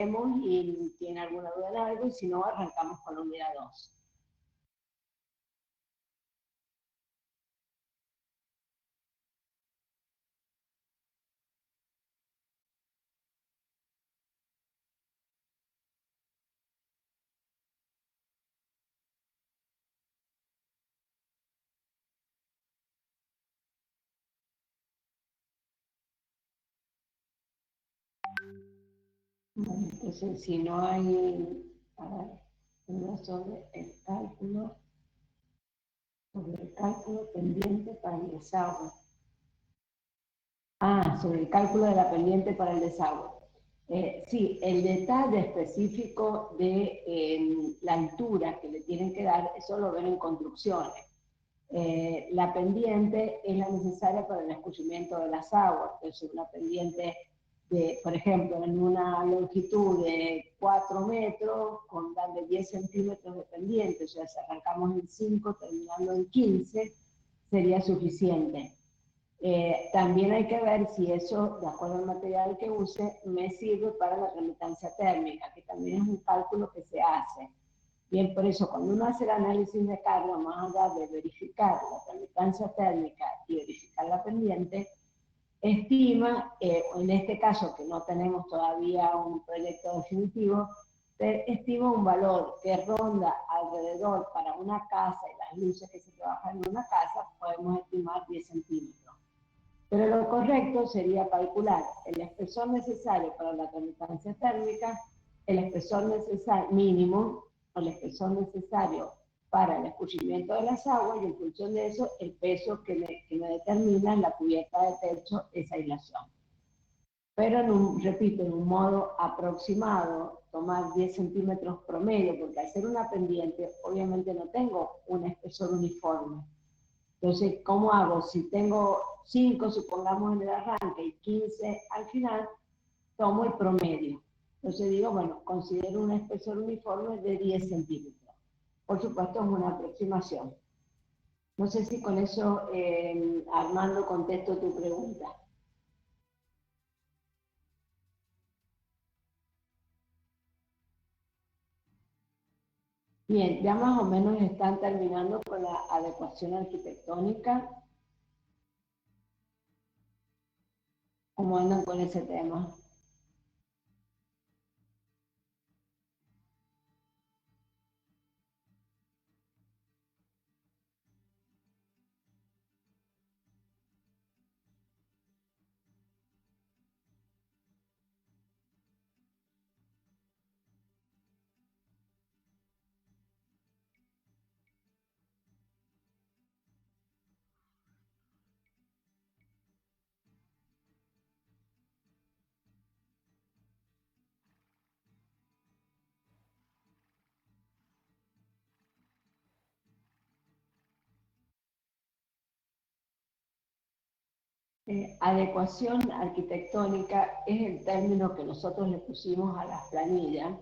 y tiene alguna duda en algo, y si no, arrancamos con la unidad 2. Bueno, entonces, si no hay, a ver, uno sobre el cálculo pendiente para el desagüe. Sobre el cálculo de la pendiente para el desagüe. Sí, el detalle específico de la altura que le tienen que dar, eso lo ven en construcciones. La pendiente es la necesaria para el escurrimiento de las aguas. Entonces, una pendiente de, por ejemplo, en una longitud de 4 metros, con darle 10 centímetros de pendiente, o sea, si arrancamos en 5, terminando en 15, sería suficiente. También hay que ver si eso, de acuerdo al material que use, me sirve para la tramitancia térmica, que también es un cálculo que se hace. Bien, por eso, cuando uno hace el análisis de carga, más allá de verificar la tramitancia térmica y verificar la pendiente, estima, en este caso que no tenemos todavía un proyecto definitivo, estima un valor que ronda alrededor para una casa y las luces que se trabajan en una casa, podemos estimar 10 centímetros. Pero lo correcto sería calcular el espesor necesario para la tramitancia térmica, el espesor necesario mínimo, o el espesor necesario para el escurrimiento de las aguas, y en función de eso, el peso que me determina en la cubierta de techo esa aislación. Pero, repito, en un modo aproximado, tomar 10 centímetros promedio, porque al ser una pendiente, obviamente no tengo un espesor uniforme. Entonces, ¿cómo hago? Si tengo 5, supongamos, en el arranque y 15 al final, tomo el promedio. Entonces digo, bueno, considero un espesor uniforme de 10 centímetros. Por supuesto, es una aproximación. No sé si con eso, Armando, contesto tu pregunta. Bien, ya más o menos están terminando con la adecuación arquitectónica. ¿Cómo andan con ese tema? Adecuación arquitectónica es el término que nosotros le pusimos a las planillas,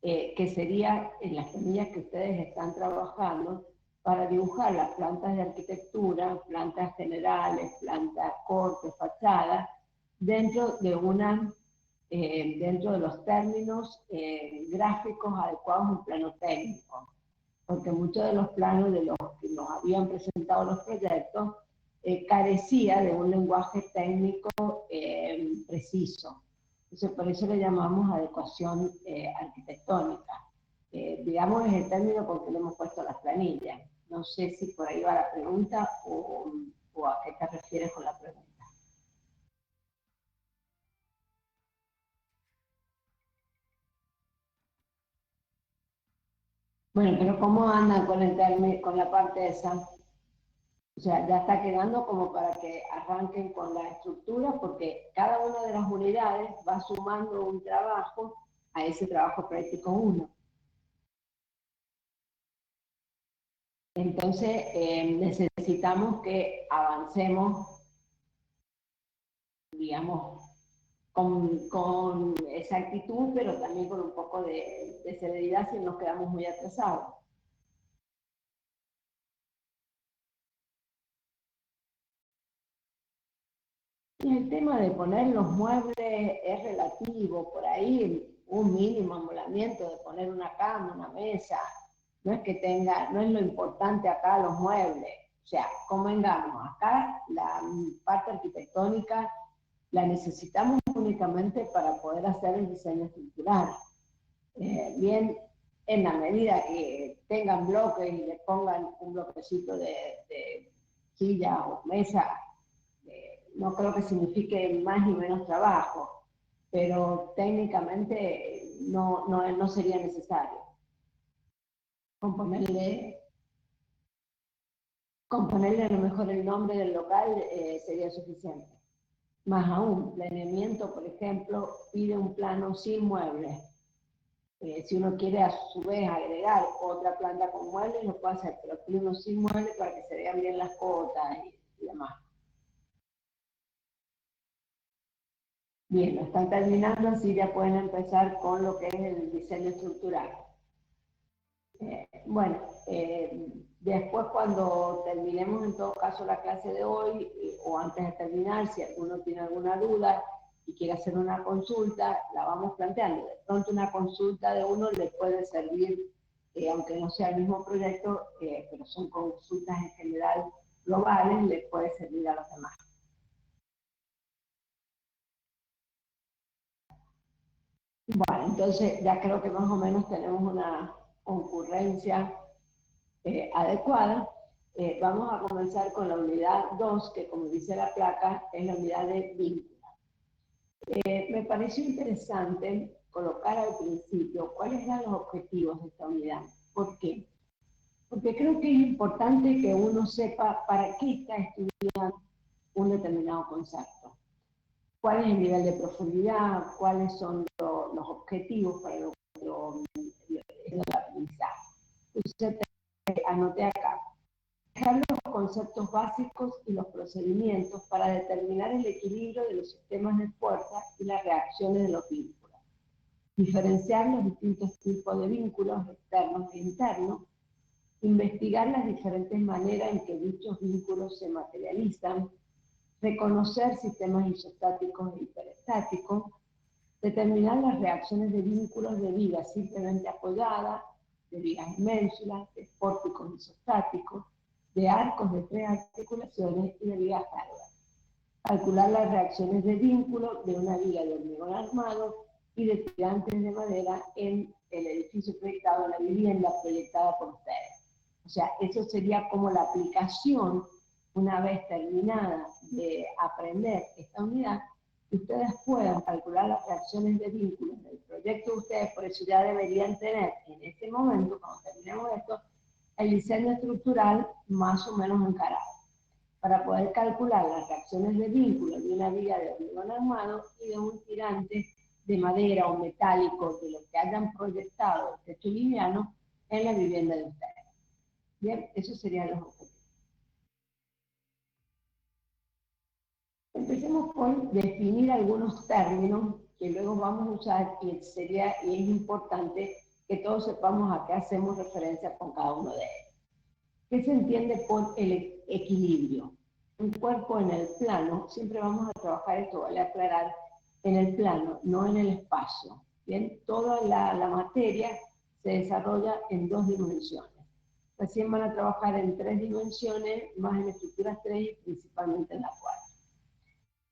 que sería en las planillas que ustedes están trabajando para dibujar las plantas de arquitectura, plantas generales, plantas cortes, fachadas, dentro de dentro de los términos gráficos adecuados a un plano técnico, porque muchos de los planos de los que nos habían presentado los proyectos carecía de un lenguaje técnico preciso. Entonces, por eso le llamamos adecuación arquitectónica. Digamos, es el término con que le hemos puesto a las planillas. No sé si por ahí va la pregunta o a qué te refieres con la pregunta. Bueno, pero ¿cómo andan con con la parte esa? O sea, ya está quedando como para que arranquen con la estructura, porque cada una de las unidades va sumando un trabajo a ese trabajo práctico 1. Entonces, necesitamos que avancemos, digamos, con exactitud, pero también con un poco de celeridad si nos quedamos muy atrasados. Y el tema de poner los muebles es relativo, por ahí un mínimo amolamiento de poner una cama, una mesa. No es que tenga, no es lo importante acá los muebles. O sea, convengamos, acá la parte arquitectónica la necesitamos únicamente para poder hacer el diseño estructural. Bien, en la medida que tengan bloques y le pongan un bloquecito de silla o mesa, no creo que signifique más ni menos trabajo, pero técnicamente no sería necesario. Componerle a lo mejor el nombre del local sería suficiente. Más aún, planeamiento, por ejemplo, pide un plano sin muebles. Si uno quiere a su vez agregar otra planta con muebles, lo puede hacer, pero pide uno sin muebles para que se vean bien las cotas y demás. Bien, lo están terminando, así ya pueden empezar con lo que es el diseño estructural. Bueno, después cuando terminemos en todo caso la clase de hoy, o antes de terminar, si alguno tiene alguna duda y quiere hacer una consulta, la vamos planteando. De pronto una consulta de uno le puede servir, aunque no sea el mismo proyecto, pero son consultas en general globales, le puede servir a los demás. Bueno, entonces ya creo que más o menos tenemos una concurrencia adecuada. Vamos a comenzar con la unidad 2, que como dice la placa, es la unidad de vínculo. Me pareció interesante colocar al principio cuáles eran los objetivos de esta unidad. ¿Por qué? Porque creo que es importante que uno sepa para qué está estudiando un determinado concepto. ¿Cuál es el nivel de profundidad? ¿Cuáles son los objetivos para lo aprendizaje? Entonces, anoté acá. Dejar los conceptos básicos y los procedimientos para determinar el equilibrio de los sistemas de fuerza y las reacciones de los vínculos. Diferenciar los distintos tipos de vínculos externos e internos. Investigar las diferentes maneras en que dichos vínculos se materializan. Reconocer sistemas isostáticos e hiperestáticos. Determinar las reacciones de vínculos de viga simplemente apoyada, de vigas ménsulas, de pórticos isostáticos, de arcos de tres articulaciones y de vigas largas. Calcular las reacciones de vínculo de una viga de hormigón armado y de tirantes de madera en el edificio proyectado, en la vivienda proyectada por ustedes. O sea, eso sería como la aplicación, una vez terminada de aprender esta unidad, que ustedes puedan calcular las reacciones de vínculos del proyecto de ustedes, por eso ya deberían tener en este momento, cuando terminemos esto, el diseño estructural más o menos encarado, para poder calcular las reacciones de vínculo de una viga de hormigón armado y de un tirante de madera o metálico de lo que hayan proyectado el techo liviano en la vivienda de ustedes. Bien, esos serían los objetivos. Empecemos por definir algunos términos que luego vamos a usar y es importante que todos sepamos a qué hacemos referencia con cada uno de ellos. ¿Qué se entiende por el equilibrio? Un cuerpo en el plano, siempre vamos a trabajar esto, vale aclarar, en el plano, no en el espacio. Bien, toda la materia se desarrolla en dos dimensiones. Recién van a trabajar en tres dimensiones, más en estructuras 3 y principalmente en la 4.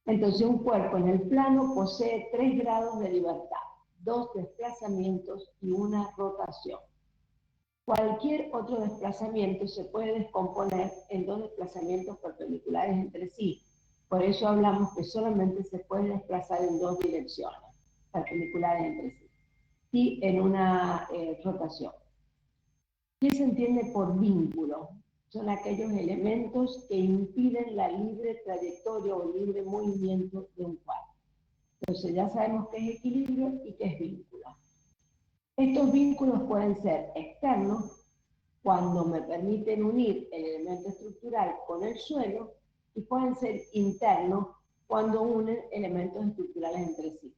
Entonces, un cuerpo en el plano posee 3 grados de libertad, 2 desplazamientos y una rotación. Cualquier otro desplazamiento se puede descomponer en 2 desplazamientos perpendiculares entre sí. Por eso hablamos que solamente se puede desplazar en 2 direcciones perpendiculares entre sí y en una rotación. ¿Qué se entiende por vínculo? Son aquellos elementos que impiden la libre trayectoria o libre movimiento de un cuerpo. Entonces ya sabemos qué es equilibrio y qué es vínculo. Estos vínculos pueden ser externos, cuando me permiten unir el elemento estructural con el suelo, y pueden ser internos, cuando unen elementos estructurales entre sí.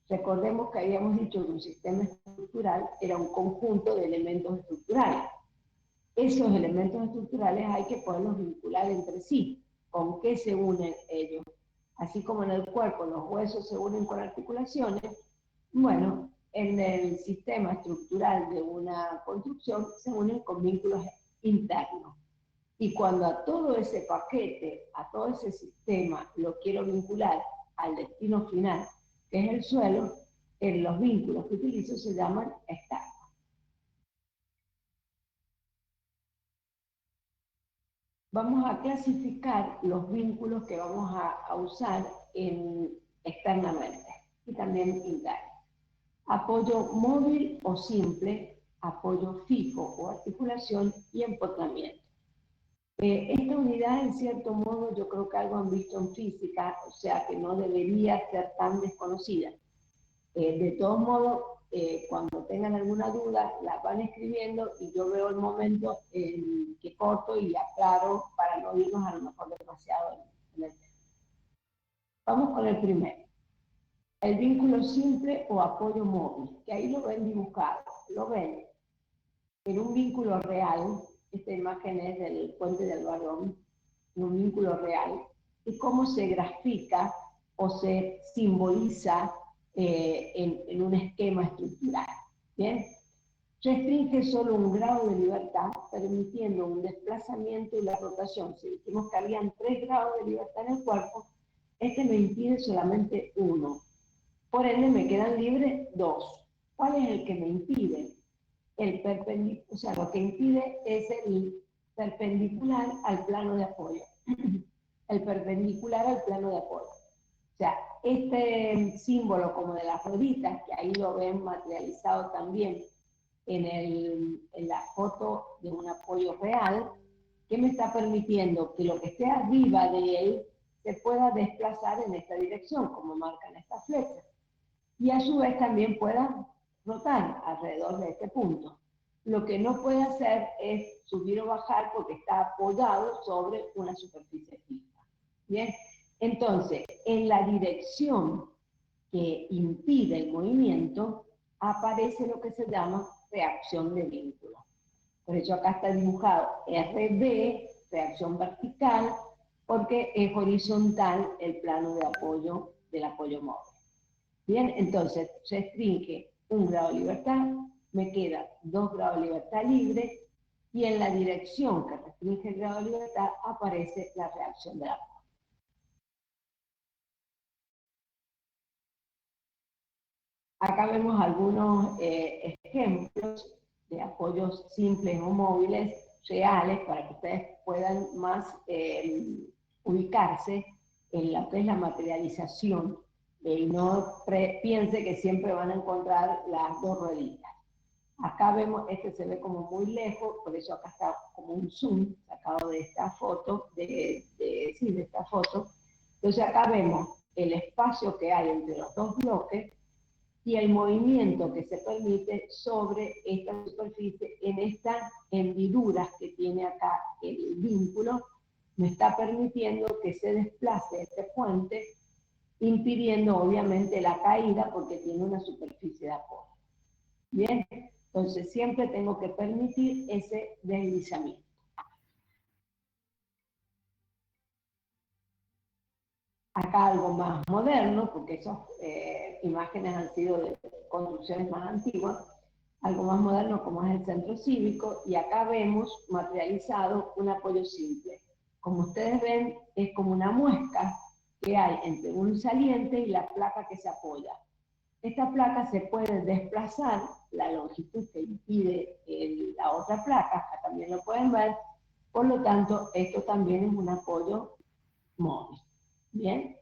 Recordemos que habíamos dicho que un sistema estructural era un conjunto de elementos estructurales. Esos elementos estructurales hay que poderlos vincular entre sí. ¿Con qué se unen ellos? Así como en el cuerpo los huesos se unen con articulaciones, bueno, en el sistema estructural de una construcción se unen con vínculos internos. Y cuando a todo ese paquete, a todo ese sistema, lo quiero vincular al destino final, que es el suelo, los vínculos que utilizo se llaman externos. Vamos a clasificar los vínculos que vamos a usar externamente y también interno. Apoyo móvil o simple, apoyo fijo o articulación y empotramiento. Esta unidad, en cierto modo, yo creo que algo han visto en física, o sea que no debería ser tan desconocida. De todos modos, cuando tengan alguna duda, la van escribiendo y yo veo el momento que corto y aclaro para no irnos a lo mejor demasiado en el tema. Vamos con el primero. El vínculo simple o apoyo móvil, que ahí lo ven dibujado, lo ven en un vínculo real. Esta imagen es del puente del Barón, un vínculo real, y cómo se grafica o se simboliza en un esquema estructural. ¿Bien? Restringe solo un grado de libertad, permitiendo un desplazamiento y la rotación. Si dijimos que habían 3 grados de libertad en el cuerpo, este me impide solamente 1. Por ende, me quedan libres 2. ¿Cuál es el que me impide? El perpendicular, o sea, lo que impide es el perpendicular al plano de apoyo. El perpendicular al plano de apoyo. O sea, este símbolo como de las rueditas, que ahí lo ven materializado también en la foto de un apoyo real, que me está permitiendo que lo que esté arriba de él se pueda desplazar en esta dirección, como marcan estas flechas. Y a su vez también pueda rotar alrededor de este punto. Lo que no puede hacer es subir o bajar porque está apoyado sobre una superficie fija. Bien, entonces, en la dirección que impide el movimiento, aparece lo que se llama reacción de vínculo. Por eso acá está dibujado RB, reacción vertical, porque es horizontal el plano de apoyo del apoyo móvil. Bien, entonces se restringe 1 grado de libertad, me queda 2 grados de libertad libre, y en la dirección que restringe el grado de libertad aparece la reacción de apoyo. Acá vemos algunos ejemplos de apoyos simples o móviles reales para que ustedes puedan más ubicarse en lo que es la materialización y no piense que siempre van a encontrar las 2 rueditas. Acá vemos, este se ve como muy lejos, por eso acá está como un zoom sacado de esta foto, de esta foto. Entonces acá vemos el espacio que hay entre los 2 bloques y el movimiento que se permite sobre esta superficie en estas hendiduras que tiene acá el vínculo, me está permitiendo que se desplace este puente, impidiendo obviamente la caída porque tiene una superficie de apoyo. Bien, entonces siempre tengo que permitir ese deslizamiento. Acá algo más moderno, porque esas imágenes han sido de construcciones más antiguas, algo más moderno como es el centro cívico, y acá vemos materializado un apoyo simple. Como ustedes ven, es como una muesca que hay entre un saliente y la placa que se apoya. Esta placa se puede desplazar, la longitud que impide la otra placa, acá también lo pueden ver, por lo tanto, esto también es un apoyo móvil. Bien,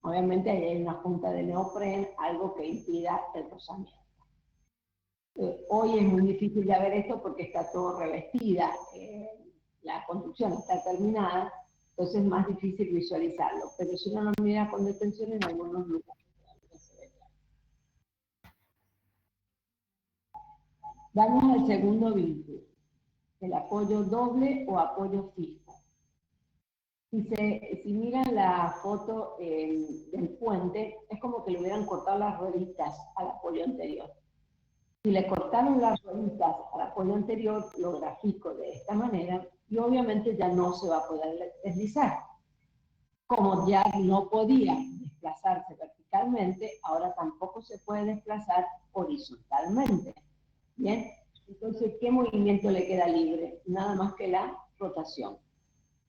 obviamente hay una punta de neopren, algo que impida el rozamiento. Hoy es muy difícil de ver esto porque está todo revestida, la construcción está terminada, entonces es más difícil visualizarlo, pero si uno lo mira con detención en algunos lugares. Vamos al segundo vínculo, el apoyo doble o apoyo fijo. Si miran la foto del puente, es como que le hubieran cortado las rueditas al apoyo anterior. Si le cortaron las rueditas al apoyo anterior, lo grafico de esta manera y obviamente ya no se va a poder deslizar. Como ya no podía desplazarse verticalmente, ahora tampoco se puede desplazar horizontalmente. ¿Bien? Entonces, ¿qué movimiento le queda libre? Nada más que la rotación.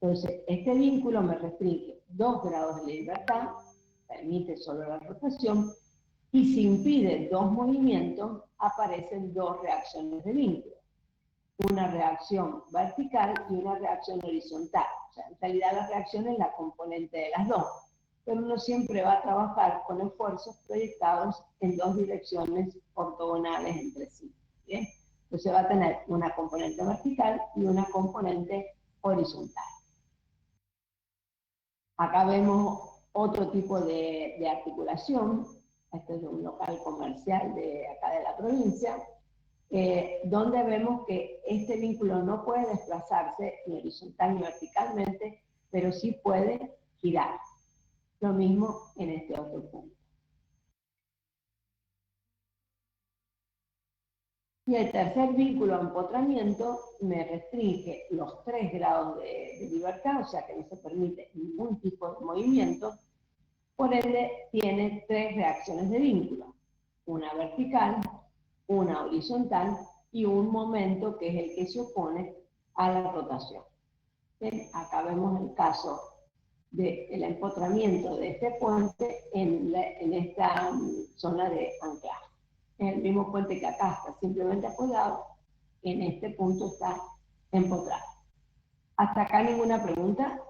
Entonces, este vínculo me restringe 2 grados de libertad, permite solo la rotación, y si impide 2 movimientos, aparecen 2 reacciones de vínculo. Una reacción vertical y una reacción horizontal. O sea, en realidad la reacción es la componente de las dos, pero uno siempre va a trabajar con esfuerzos proyectados en 2 direcciones ortogonales entre sí. ¿Bien? Entonces va a tener una componente vertical y una componente horizontal. Acá vemos otro tipo de articulación. Este es un local comercial de acá de la provincia, donde vemos que este vínculo no puede desplazarse ni horizontal ni verticalmente, pero sí puede girar. Lo mismo en este otro punto. Y el tercer vínculo a empotramiento me restringe los 3 grados de libertad, o sea que no se permite ningún tipo de movimiento. Por ende, tiene 3 reacciones de vínculo. Una vertical, una horizontal y un momento que es el que se opone a la rotación. Bien, acá vemos el caso del empotramiento de este puente en esta zona de anclaje. Es el mismo puente que acá está simplemente apoyado, en este punto está empotrado. ¿Hasta acá ninguna pregunta?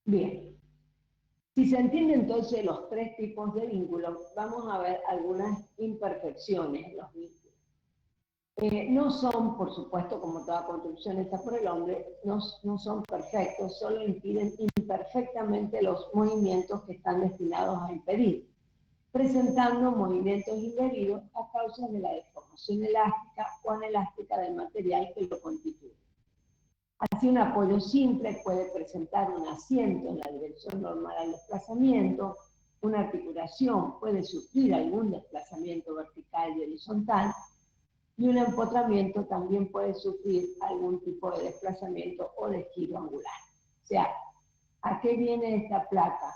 Bien. Si se entienden entonces los 3 tipos de vínculos, vamos a ver algunas imperfecciones en los vínculos. No son, por supuesto, como toda construcción hecha por el hombre, no son perfectos, solo impiden imperfectamente los movimientos que están destinados a impedir, presentando movimientos indebidos a causa de la deformación elástica o anelástica del material que lo constituye. Así, un apoyo simple puede presentar un asiento en la dirección normal al desplazamiento, una articulación puede sufrir algún desplazamiento vertical y horizontal, y un empotramiento también puede sufrir algún tipo de desplazamiento o de giro angular. O sea, ¿a qué viene esta placa?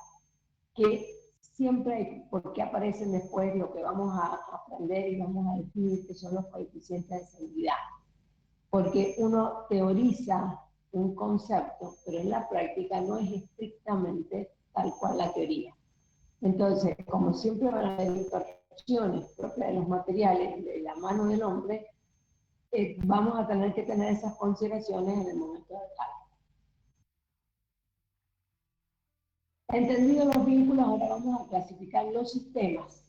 Que siempre, porque aparecen después lo que vamos a aprender y vamos a definir que son los coeficientes de seguridad. Porque uno teoriza un concepto, pero en la práctica no es estrictamente tal cual la teoría. Entonces, como siempre van a haber imperfecciones propias de los materiales de la mano del hombre, vamos a tener que tener esas consideraciones en el momento del cálculo. Entendidos los vínculos, ahora vamos a clasificar los sistemas.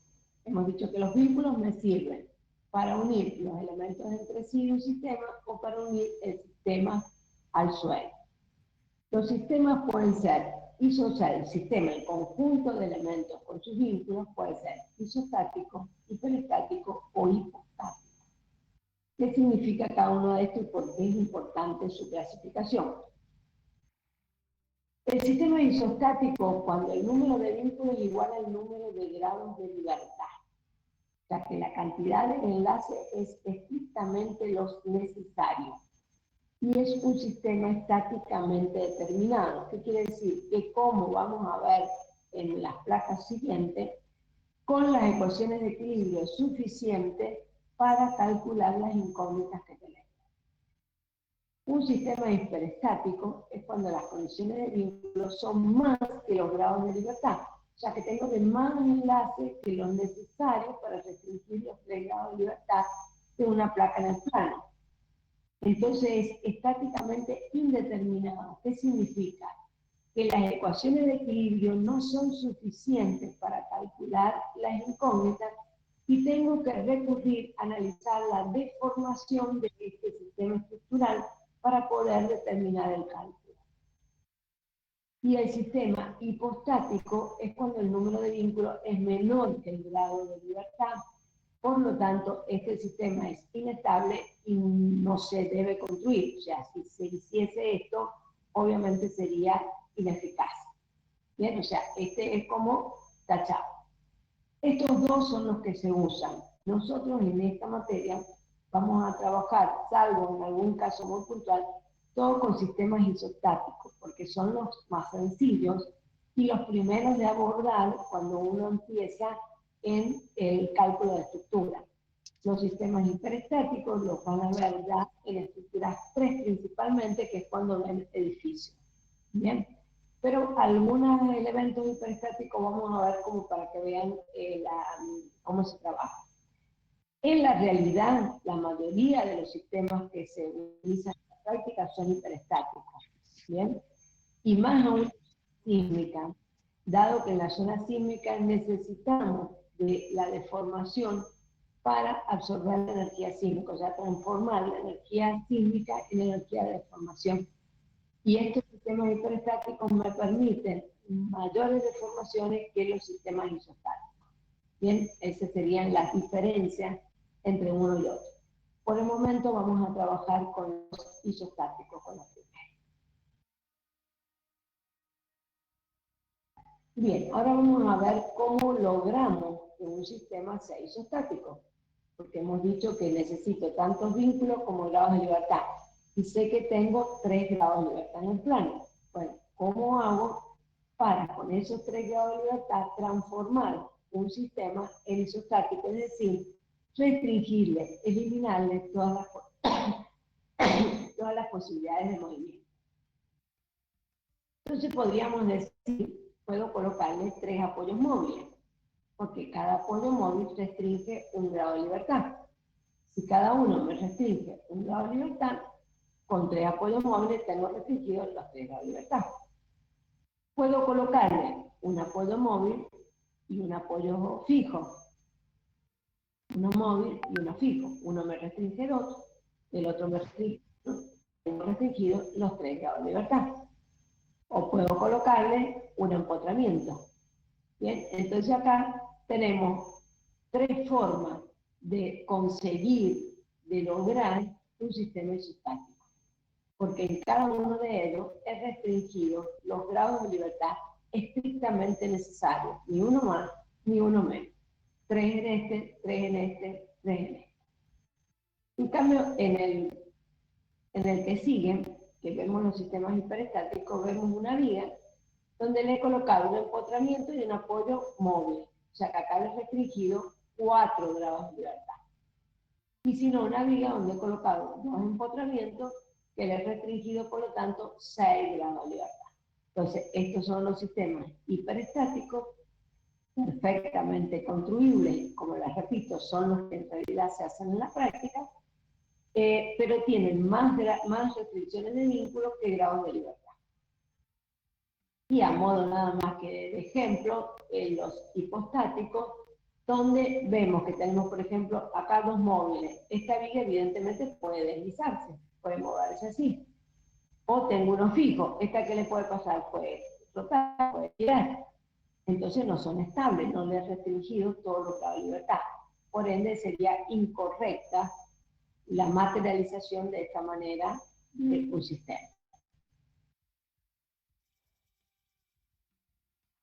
Hemos dicho que los vínculos me sirven para unir los elementos entre sí de un sistema o para unir el sistema al suelo. Los sistemas pueden ser el sistema, el conjunto de elementos con sus vínculos puede ser isostático, hiperestático o hipostático. ¿Qué significa cada uno de estos y por qué es importante su clasificación? El sistema isostático, cuando el número de vínculos es igual al número de grados de libertad. O sea que la cantidad de enlaces es estrictamente los necesarios. Y es un sistema estáticamente determinado. ¿Qué quiere decir? Que como vamos a ver en las placas siguientes, con las ecuaciones de equilibrio suficientes para calcular las incógnitas que tenemos. Un sistema hiperestático es cuando las condiciones de vínculo son más que los grados de libertad. O sea que tengo de más enlaces que los necesarios para restringir los 3 grados de libertad de una placa en el plano. Entonces es estáticamente indeterminado. ¿Qué significa? Que las ecuaciones de equilibrio no son suficientes para calcular las incógnitas y tengo que recurrir a analizar la deformación de este sistema estructural para poder determinar el cálculo. Y el sistema hipostático es cuando el número de vínculos es menor que el grado de libertad. Por lo tanto, este sistema es inestable y no se debe construir. O sea, si se hiciese esto, obviamente sería ineficaz. Bien, o sea, este es como tachado. Estos dos son los que se usan. Nosotros en esta materia vamos a trabajar, salvo en algún caso muy puntual, todo con sistemas isostáticos, porque son los más sencillos y los primeros de abordar cuando uno empieza en el cálculo de estructura. Los sistemas hiperestáticos los van a ver ya en estructuras 3 principalmente, que es cuando ven edificios. Bien, pero algunos elementos hiperestáticos vamos a ver como para que vean cómo se trabaja. En la realidad, la mayoría de los sistemas que se utilizan en la práctica son hiperestáticos. Bien, y más aún sísmica, dado que en la zona sísmica necesitamos de la deformación para absorber la energía sísmica, o sea, transformar la energía sísmica en energía de deformación. Y estos sistemas hiperestáticos me permiten mayores deformaciones que los sistemas isostáticos. Bien, esas serían las diferencias entre uno y otro. Por el momento vamos a trabajar con los isostáticos, con los primeros. Bien, ahora vamos a ver cómo logramos que un sistema sea isostático, porque hemos dicho que necesito tantos vínculos como grados de libertad, y sé que tengo 3 grados de libertad en el plano. Bueno, ¿cómo hago para con esos 3 grados de libertad transformar un sistema en isostático? Es decir, restringirle, eliminarle todas las posibilidades de movimiento. Entonces podríamos decir, puedo colocarle 3 apoyos móviles, porque cada apoyo móvil restringe un grado de libertad. Si cada uno me restringe un grado de libertad, con 3 apoyos móviles tengo restringidos los 3 grados de libertad. Puedo colocarle un apoyo móvil y un apoyo fijo. Uno móvil y uno fijo. Uno me restringe 2, el otro me restringe 1. Tengo restringido los 3 grados de libertad. O puedo colocarle un empotramiento. Bien, entonces acá tenemos 3 formas de conseguir, de lograr un sistema isostático. Porque en cada uno de ellos es restringido los grados de libertad estrictamente necesarios. Ni uno más, ni uno menos. 3 en este, 3 en este, 3 en este. En cambio, en el que sigue, que vemos los sistemas hiperestáticos, vemos una viga donde le he colocado un empotramiento y un apoyo móvil. O sea que acá le he restringido 4 grados de libertad. Y si no, una viga donde he colocado 2 empotramientos que le he restringido, por lo tanto, 6 grados de libertad. Entonces, estos son los sistemas hiperestáticos perfectamente construibles, como les repito, son los que en realidad se hacen en la práctica, pero tienen más restricciones de vínculos que grados de libertad. Y a modo nada más que de ejemplo, los hipostáticos, donde vemos que tenemos, por ejemplo, acá 2 móviles. Esta viga evidentemente puede deslizarse, puede moverse así. O tengo uno fijo, esta que le puede pasar puede flotar, puede girar. Entonces no son estables, no les he restringido todo lo que da libertad. Por ende sería incorrecta la materialización de esta manera de un sistema.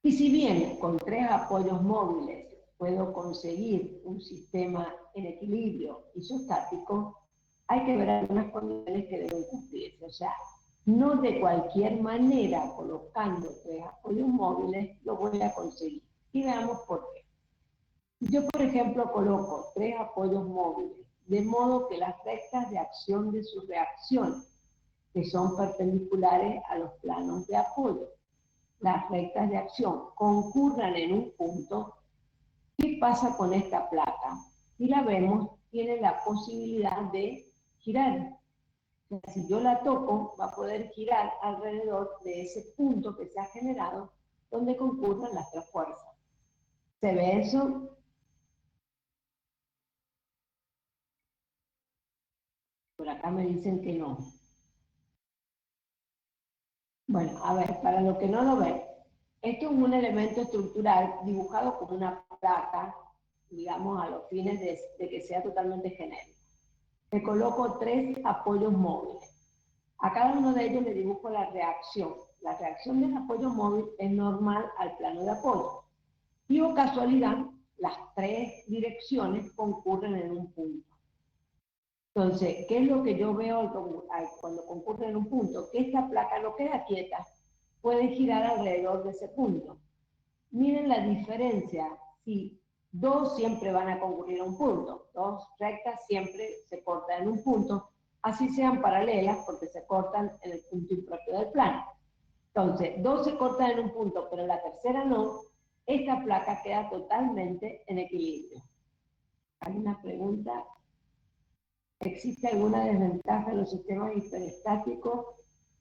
Y si bien con 3 apoyos móviles puedo conseguir un sistema en equilibrio isostático, hay que ver algunas condiciones que deben cumplirse. O sea, no de cualquier manera, colocando 3 apoyos móviles, lo voy a conseguir. Y veamos por qué. Yo, por ejemplo, coloco 3 apoyos móviles, de modo que las rectas de acción de sus reacciones, que son perpendiculares a los planos de apoyo, las rectas de acción concurran en un punto, ¿qué pasa con esta placa? Si la vemos, tiene la posibilidad de girar. O sea, si yo la toco, va a poder girar alrededor de ese punto que se ha generado donde concurran las 3 fuerzas. ¿Se ve eso? Por acá me dicen que no. Bueno, a ver, para los que no lo ven, esto es un elemento estructural dibujado como una placa, digamos, a los fines de que sea totalmente genérico. Le coloco 3 apoyos móviles. A cada uno de ellos le dibujo la reacción. La reacción del apoyo móvil es normal al plano de apoyo. Y o casualidad, las 3 direcciones concurren en un punto. Entonces, ¿qué es lo que yo veo cuando concurren en un punto? Que esta placa no queda quieta, puede girar alrededor de ese punto. Miren la diferencia, si dos siempre van a concurrir a un punto, dos rectas siempre se cortan en un punto, así sean paralelas porque se cortan en el punto impropio del plano. Entonces, dos se cortan en un punto, pero la tercera no, esta placa queda totalmente en equilibrio. Hay una pregunta. ¿Existe alguna desventaja en los sistemas hiperestáticos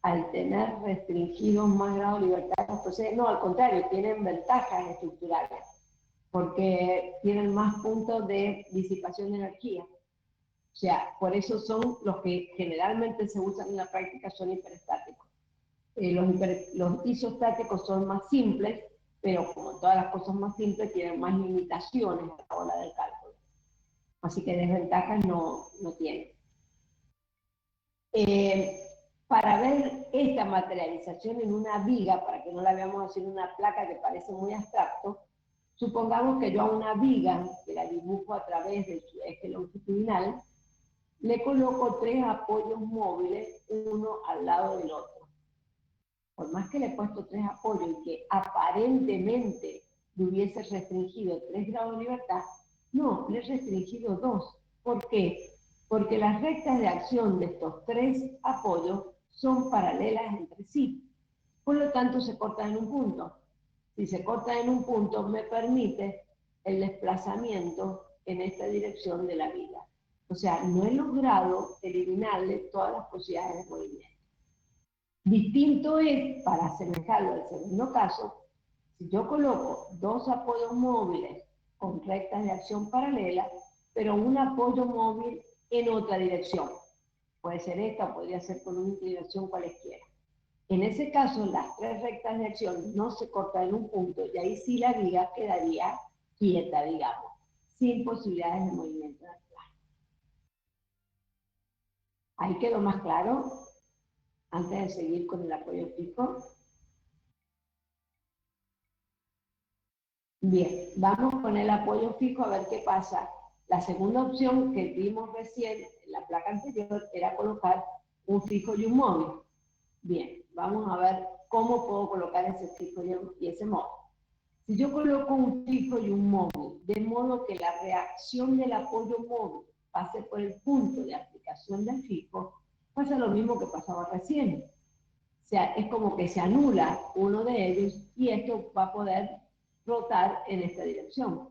al tener restringidos más grado de libertad? Entonces, no, al contrario, tienen ventajas estructurales, porque tienen más puntos de disipación de energía. O sea, por eso son los que generalmente se usan en la práctica, son hiperestáticos. Los isostáticos son más simples, pero como todas las cosas más simples, tienen más limitaciones a la hora del cálculo. Así que desventajas no tienen. Para ver esta materialización en una viga, para que no la veamos así en una placa que parece muy abstracto, supongamos que yo a una viga, que la dibujo a través de su eje longitudinal, le coloco tres apoyos móviles, uno al lado del otro. Por más que le he puesto tres apoyos y que aparentemente le hubiese restringido 3 grados de libertad, no, le he restringido 2. ¿Por qué? Porque las rectas de acción de estos tres apoyos son paralelas entre sí. Por lo tanto, se cortan en un punto. Si se cortan en un punto, me permite el desplazamiento en esta dirección de la viga. O sea, no he logrado eliminarle todas las posibilidades de movimiento. Distinto es, para asemejarlo al segundo caso, si yo coloco dos apoyos móviles con rectas de acción paralelas, pero un apoyo móvil en otra dirección. Puede ser esta o podría ser con una inclinación cualesquiera. En ese caso, las tres rectas de acción no se cortan en un punto y ahí sí la viga quedaría quieta, digamos, sin posibilidades de movimiento del plano. ¿Ahí quedó más claro? Antes de seguir con el apoyo fijo. Bien, vamos con el apoyo fijo a ver qué pasa. La segunda opción que vimos recién en la placa anterior era colocar un fijo y un móvil. Bien, vamos a ver cómo puedo colocar ese fijo y ese móvil. Si yo coloco un fijo y un móvil, de modo que la reacción del apoyo móvil pase por el punto de aplicación del fijo, pasa lo mismo que pasaba recién. O sea, es como que se anula uno de ellos y esto va a poder rotar en esta dirección.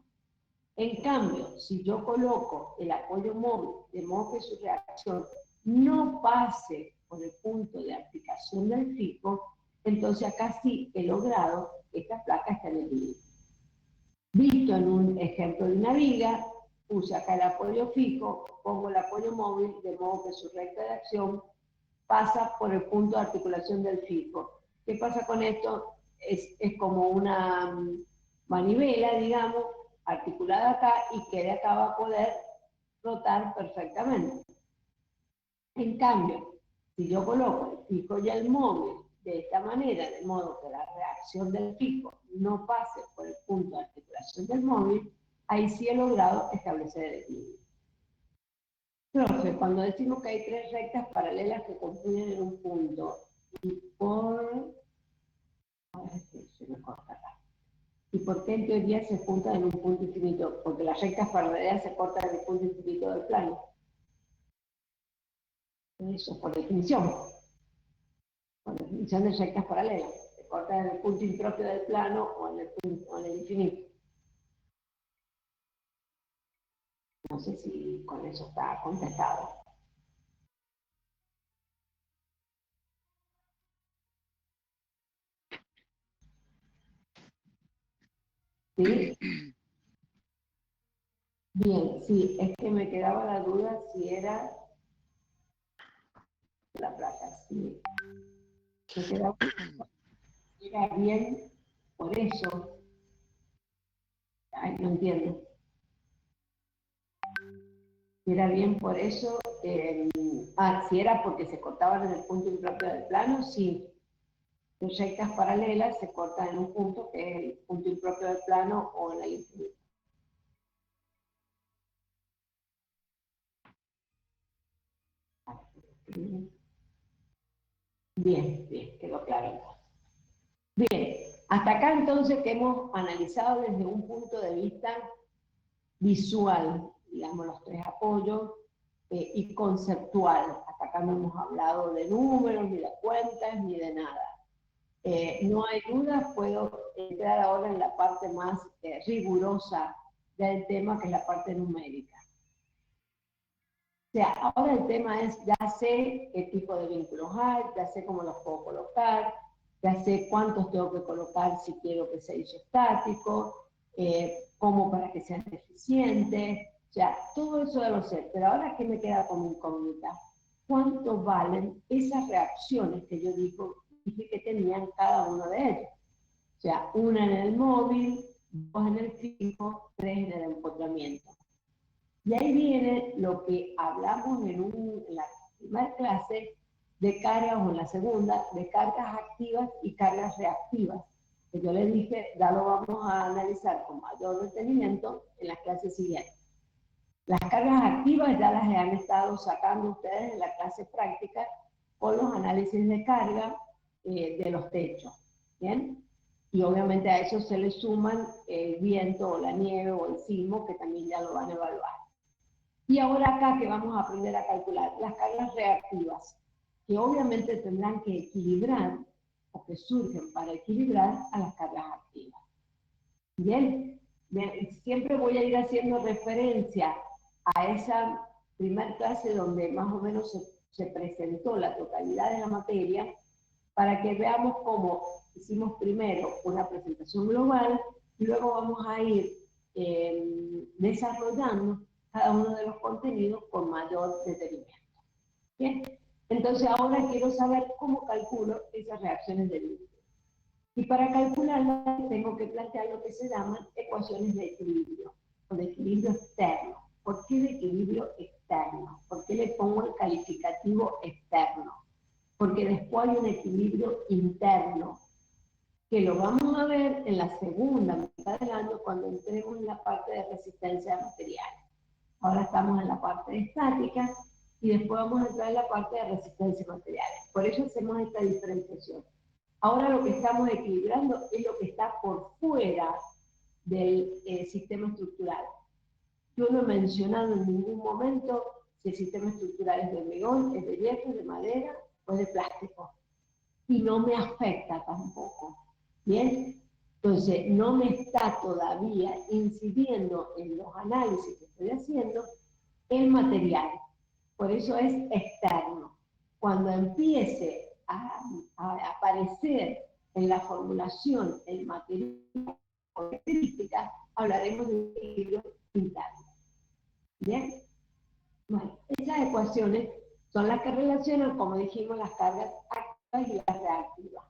En cambio, si yo coloco el apoyo móvil de modo que su reacción no pase por el punto de aplicación del fijo, entonces acá sí he logrado que esta placa esté en equilibrio. Visto en un ejemplo de una viga, puse acá el apoyo fijo, pongo el apoyo móvil de modo que su recta de acción pasa por el punto de articulación del fijo. ¿Qué pasa con esto? Es como una manivela, digamos, articulada acá y que de acá va a poder rotar perfectamente. En cambio, si yo coloco el fijo y el móvil de esta manera, de modo que la reacción del fijo no pase por el punto de articulación del móvil, ahí sí he logrado establecer el equilibrio. Profe, cuando decimos que hay tres rectas paralelas que confluyen en un punto y por... A ver si se me corta acá. ¿Y por qué en teoría se juntan en un punto infinito? Porque las rectas paralelas se cortan en el punto infinito del plano. Eso, por definición. Por definición de rectas paralelas. Se cortan en el punto impropio del plano o en el infinito. No sé si con eso está contestado. ¿Sí? Bien, sí, es que me quedaba la duda si era la placa, sí. Me quedaba era bien por eso. Ay, no entiendo. Si era bien por eso. Si era porque se cortaban en el punto impropio del plano, sí. Las rectas paralelas se cortan en un punto que es el punto impropio del plano o en el infinito. Bien, bien, quedó claro. Bien, hasta acá entonces que hemos analizado desde un punto de vista visual, digamos, los tres apoyos, y conceptual. Hasta acá no hemos hablado de números, ni de cuentas, ni de nada. No hay duda, puedo entrar ahora en la parte más rigurosa del tema, que es la parte numérica. O sea, ahora el tema es, ya sé qué tipo de vínculos hay, ya sé cómo los puedo colocar, ya sé cuántos tengo que colocar si quiero que sea isostático, cómo para que sean eficientes, o sea, todo eso ya lo sé, pero ahora ¿qué me queda como incógnita? ¿Cuánto valen esas reacciones que yo dije que tenían cada uno de ellos? O sea, una en el móvil, dos en el fijo, tres en el empotramiento. Y ahí viene lo que hablamos en la primera clase de cargas, o en la segunda, de cargas activas y cargas reactivas, que yo les dije, ya lo vamos a analizar con mayor detenimiento en las clases siguientes. Las cargas activas ya las han estado sacando ustedes en la clase práctica con los análisis de carga de los techos, ¿bien? Y obviamente a eso se le suman el viento o la nieve o el sismo, que también ya lo van a evaluar. Y ahora acá que vamos a aprender a calcular las cargas reactivas, que obviamente tendrán que equilibrar, o que surgen para equilibrar a las cargas activas. Bien, siempre voy a ir haciendo referencia a esa primera clase donde más o menos se presentó la totalidad de la materia, para que veamos cómo hicimos primero una presentación global y luego vamos a ir desarrollando cada uno de los contenidos con mayor detenimiento. Bien, entonces ahora quiero saber cómo calculo esas reacciones de vínculo. Y para calcularlas tengo que plantear lo que se llaman ecuaciones de equilibrio, o de equilibrio externo. ¿Por qué de equilibrio externo? ¿Por qué le pongo el calificativo externo? Porque después hay un equilibrio interno, que lo vamos a ver en la segunda mitad del año cuando entremos en la parte de resistencia de materiales. Ahora estamos en la parte de estática y después vamos a entrar en la parte de resistencia de materiales. Por eso hacemos esta diferenciación. Ahora lo que estamos equilibrando es lo que está por fuera del sistema estructural. Yo no he mencionado en ningún momento si el sistema estructural es de hormigón, es de hierro, de madera o de plástico. Y no me afecta tampoco. ¿Bien? Entonces, no me está todavía incidiendo en los análisis que estoy haciendo el material. Por eso es externo. Cuando empiece a aparecer en la formulación el material o características, hablaremos de un equilibrio interno. ¿Bien? Bueno, esas ecuaciones son las que relacionan, como dijimos, las cargas activas y las reactivas.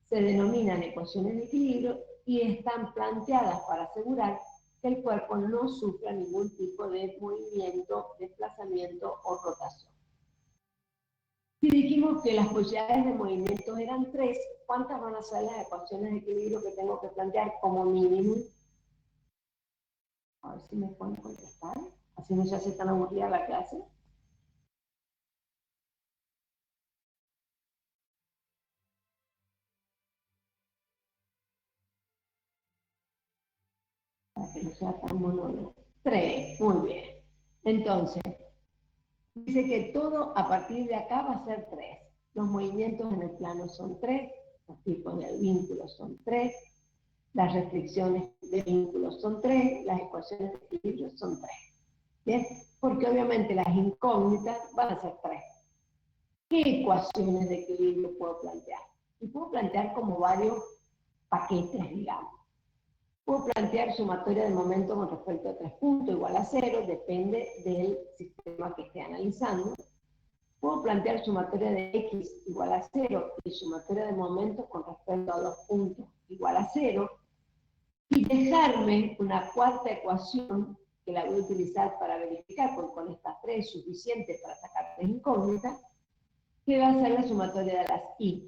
Se denominan ecuaciones de equilibrio y están planteadas para asegurar que el cuerpo no sufra ningún tipo de movimiento, desplazamiento o rotación. Si dijimos que las posibilidades de movimiento eran 3, ¿cuántas van a ser las ecuaciones de equilibrio que tengo que plantear como mínimo? A ver si me pueden contestar, así no se hace tan aburrida la clase. Para que no sea tan monótono. 3, muy bien. Entonces, dice que todo a partir de acá va a ser 3. Los movimientos en el plano son 3, los tipos de vínculos son 3, las restricciones de vínculos son 3, las ecuaciones de equilibrio son 3. ¿Bien? Porque obviamente las incógnitas van a ser 3. ¿Qué ecuaciones de equilibrio puedo plantear? Y puedo plantear como varios paquetes, digamos. Puedo plantear sumatoria de momento con respecto a 3 puntos igual a 0, depende del sistema que esté analizando. Puedo plantear sumatoria de x igual a 0 y sumatoria de momentos con respecto a 2 puntos igual a 0, y dejarme una cuarta ecuación que la voy a utilizar para verificar, porque con estas 3 es suficiente para sacar 3 incógnitas, que va a ser la sumatoria de las y.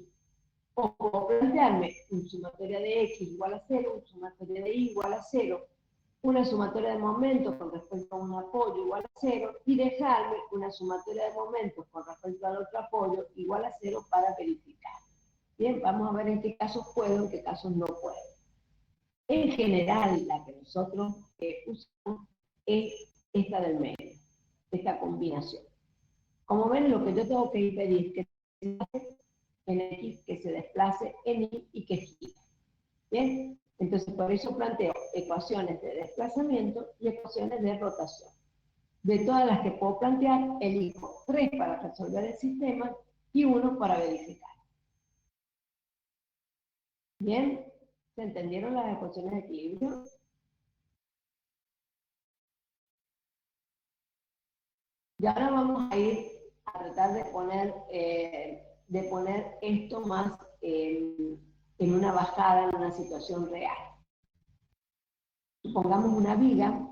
O puedo plantearme una sumatoria de x igual a 0, una sumatoria de y igual a 0, una sumatoria de momentos con respecto a un apoyo igual a 0 y dejarme una sumatoria de momentos con respecto al otro apoyo igual a 0 para verificar. Bien, vamos a ver en qué casos puedo, en qué casos no puedo. En general, la que nosotros usamos es esta del medio, esta combinación. Como ven, lo que yo tengo que impedir es que se desplace en X, que se desplace en Y y que gire. ¿Bien? Entonces, por eso planteo ecuaciones de desplazamiento y ecuaciones de rotación. De todas las que puedo plantear, elijo 3 para resolver el sistema y 1 para verificar. ¿Bien? ¿Se entendieron las ecuaciones de equilibrio? Y ahora vamos a ir a tratar de poner esto más en una bajada, en una situación real. Pongamos una viga,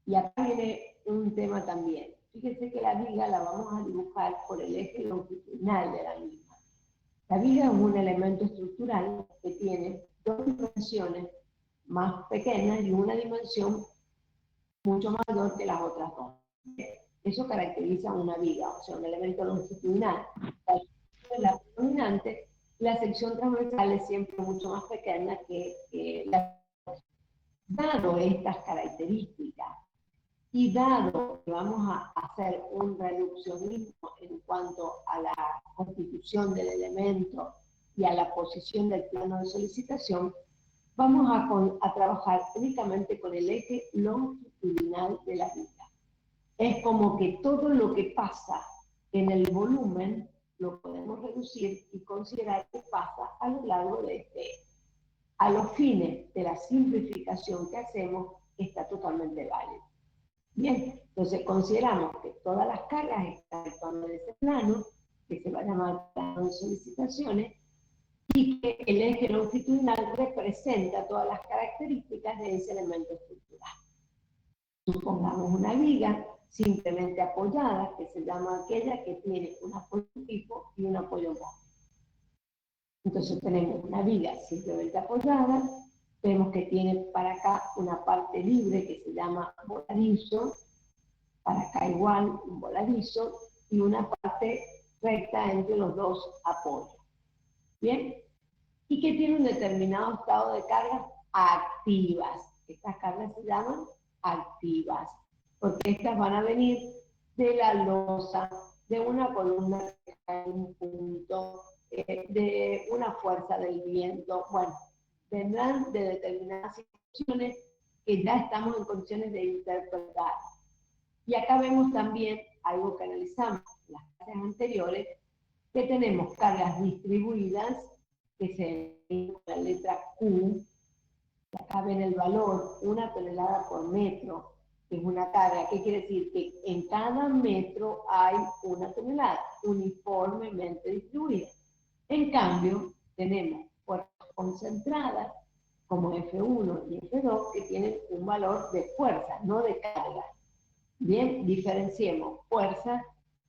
y acá viene un tema también. Fíjense que la viga la vamos a dibujar por el eje longitudinal de la misma. La viga es un elemento estructural que tiene 2 dimensiones más pequeñas y una dimensión mucho mayor que las otras dos. Eso caracteriza una viga, o sea, un elemento longitudinal. La predominante, la sección transversal es siempre mucho más pequeña que la. Dado estas características y dado que vamos a hacer un reduccionismo en cuanto a la constitución del elemento y a la posición del plano de solicitación, vamos a trabajar únicamente con el eje longitudinal de la viga. Es como que todo lo que pasa en el volumen lo podemos reducir y considerar que pasa a lo largo de este eje. A los fines de la simplificación que hacemos, está totalmente válido. Bien, entonces consideramos que todas las cargas están actuando en ese plano, que se va a llamar plano de solicitaciones, y que el eje longitudinal representa todas las características de ese elemento estructural. Supongamos una viga simplemente apoyada, que se llama aquella que tiene un apoyo fijo y un apoyo móvil. Entonces tenemos una viga simplemente apoyada, vemos que tiene para acá una parte libre que se llama voladizo, para acá igual un voladizo, y una parte recta entre los dos apoyos. ¿Bien? Y que tiene un determinado estado de cargas activas. Estas cargas se llaman activas, porque estas van a venir de la losa, de una columna que está en un punto, de una fuerza del viento. Bueno, vendrán de determinadas situaciones que ya estamos en condiciones de interpretar. Y acá vemos también algo que analizamos en las clases anteriores, que tenemos cargas distribuidas, que se ven con la letra Q. Acá ven el valor, 1 tonelada por metro, que es una carga. ¿Qué quiere decir? Que en cada metro hay 1 tonelada, uniformemente distribuida. En cambio, tenemos fuerzas concentradas, como F1 y F2, que tienen un valor de fuerza, no de carga. Bien, diferenciemos fuerza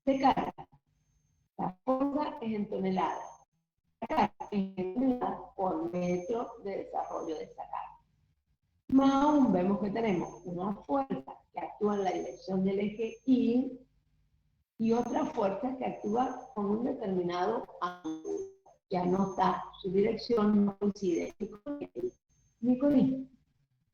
de carga. La fuerza es en toneladas. La carga es en toneladas por metro de desarrollo de esa carga. Más aún vemos que tenemos una fuerza que actúa en la dirección del eje Y y otra fuerza que actúa con un determinado ángulo. Ya no está, su dirección no coincide ni con él ni con Y,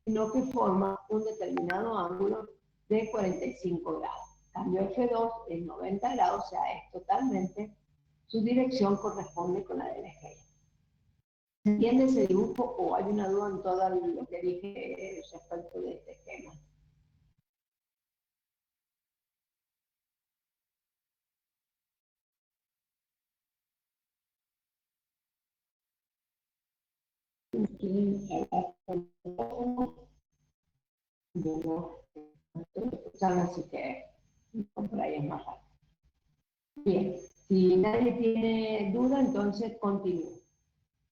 sino que forma un determinado ángulo de 45 grados. Cambio F2 es 90 grados, o sea, es totalmente, su dirección corresponde con la del eje. ¿Se entiende ese dibujo o hay una duda en todo lo que dije respecto de este esquema? ¿Quieren hablar con así que por ahí es más rápido. Bien, si nadie tiene duda, entonces continúo.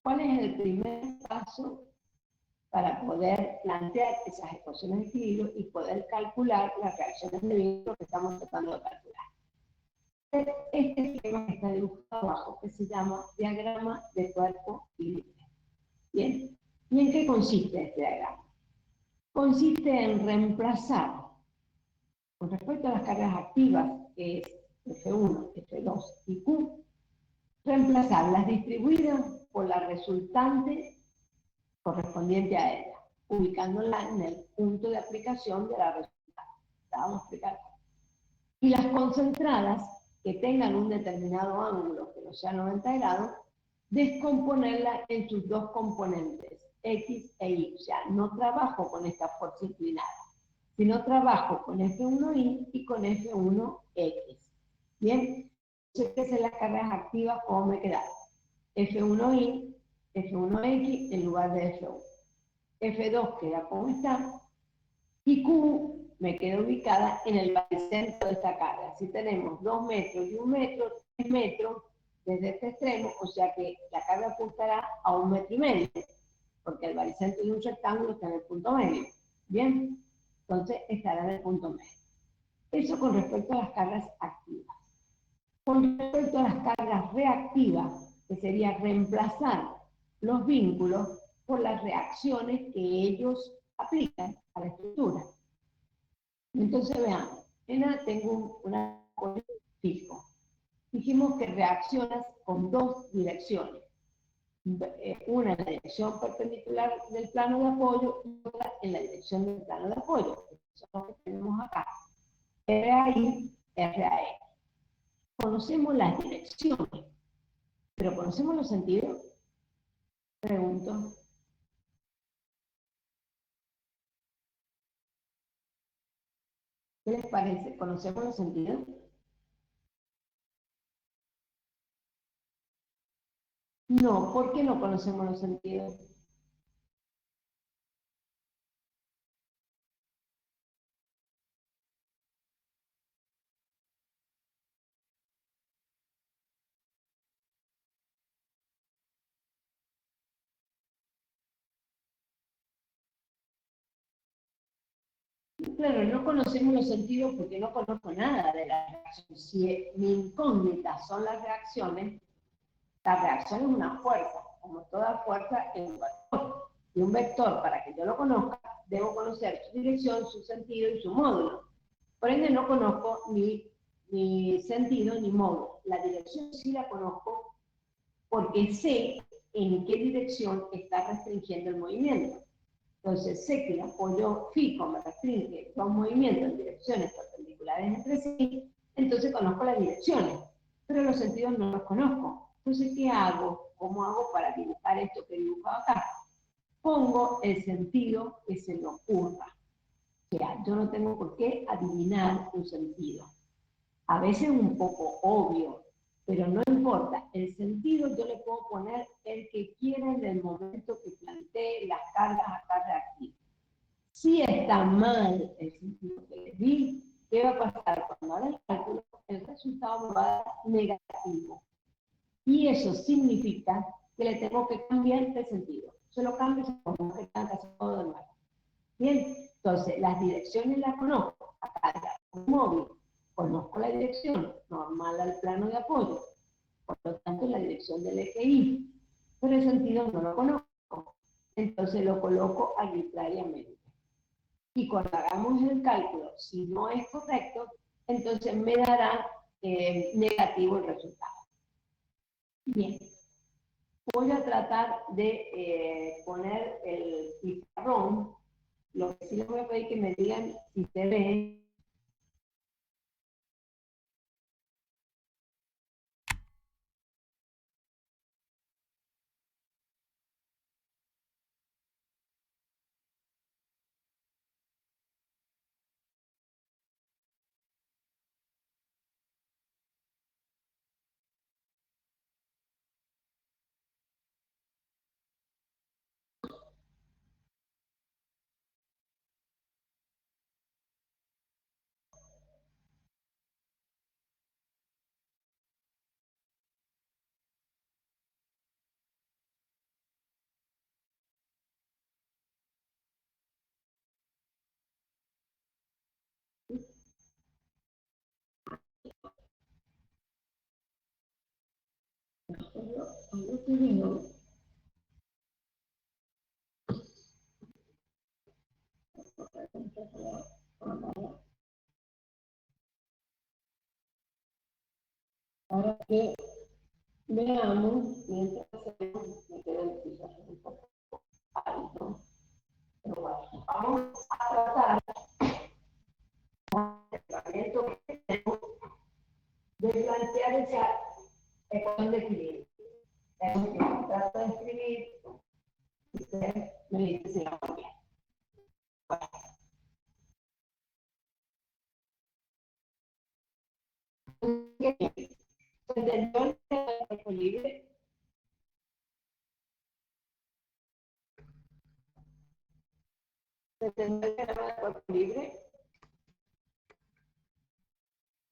¿Cuál es el primer paso para poder plantear esas ecuaciones de equilibrio y poder calcular las reacciones de vínculo que estamos tratando de calcular? Este esquema que está dibujado abajo, que se llama diagrama de cuerpo libre. Bien, ¿y en qué consiste este diagrama? consiste en reemplazar, con respecto a las cargas activas, que es F1, F2 y Q, reemplazarlas distribuidas por la resultante correspondiente a ella, ubicándola en el punto de aplicación de la resultante. Vamos a explicar. Y las concentradas, que tengan un determinado ángulo que no sea 90 grados, descomponerla en sus dos componentes, X e Y. O sea, no trabajo con esta fuerza inclinada, sino trabajo con F1Y y con F1X. Bien, entonces, ¿qué son las cargas activas? ¿Cómo me quedaron? F1Y, F1X en lugar de F1. F2 queda como está, y Q me queda ubicada en el baricentro de esta carga. Si tenemos 2 metros y 1 metro, 3 metros desde este extremo, o sea que la carga apuntará a 1,5 metros, porque el baricentro de un rectángulo está en el punto medio. Bien, entonces estará en el punto medio. Eso con respecto a las cargas activas. Con respecto a las cargas reactivas, que sería reemplazar los vínculos por las reacciones que ellos aplican a la estructura. Entonces veamos, en A tengo un apoyo fijo. Dijimos que reaccionas con dos direcciones. Una en la dirección perpendicular del plano de apoyo y otra en la dirección del plano de apoyo. Eso es lo que tenemos acá. RAI, RAE. Conocemos las direcciones, pero ¿conocemos los sentidos? Pregunto. ¿Qué les parece? ¿Conocemos los sentidos? No, ¿por qué no conocemos los sentidos? Claro, no conocemos los sentidos porque no conozco nada de la reacción. Si mi incógnita son las reacciones, la reacción es una fuerza. Como toda fuerza es un vector. Y un vector, para que yo lo conozca, debo conocer su dirección, su sentido y su módulo. Por ende, no conozco ni sentido ni módulo. La dirección sí la conozco porque sé en qué dirección está restringiendo el movimiento. Entonces, sé que el apoyo fijo me restringe dos movimientos en direcciones perpendiculares entre sí, entonces conozco las direcciones, pero los sentidos no los conozco. Entonces, ¿qué hago? ¿Cómo hago para dibujar esto que he dibujado acá? Pongo el sentido que se me ocurra. O sea, yo no tengo por qué adivinar un sentido. A veces un poco obvio, pero no importa. El sentido yo le puedo poner el que quiera en el momento que plantee las cargas acá reactivas. Si está mal el sentido que les di, ¿qué va a pasar? Cuando haga el cálculo, el resultado me va a dar negativo. Y eso significa que le tengo que cambiar de sentido. Se lo cambio, se lo pongo que tenga que hacer todo de nuevo. Bien, entonces las direcciones las conozco. Acá el móvil, conozco la dirección normal al plano de apoyo, por lo tanto la dirección del eje Y, pero el sentido no lo conozco, entonces lo coloco arbitrariamente. Y cuando hagamos el cálculo, si no es correcto, entonces me dará negativo el resultado. Bien, voy a tratar de poner el pizarrón. Lo que sí les voy a pedir que me digan si se ve. Ahora que veamos, mientras hacemos, me queda el pizarro un poco alto, pero bueno, vamos a tratar de plantear esa ecuación de equilibrio. Trato de escribir, usted me dice si lo hago bien. ¿Se entendió el cuerpo libre? ¿Se entendió el tema del cuerpo libre?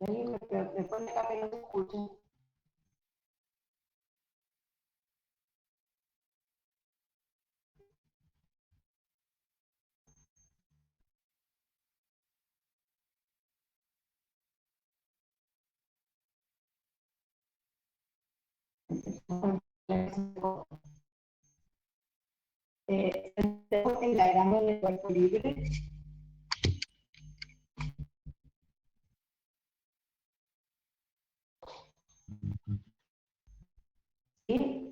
Me pone acá que no se escucha. El diagrama del cuerpo libre. ¿Sí?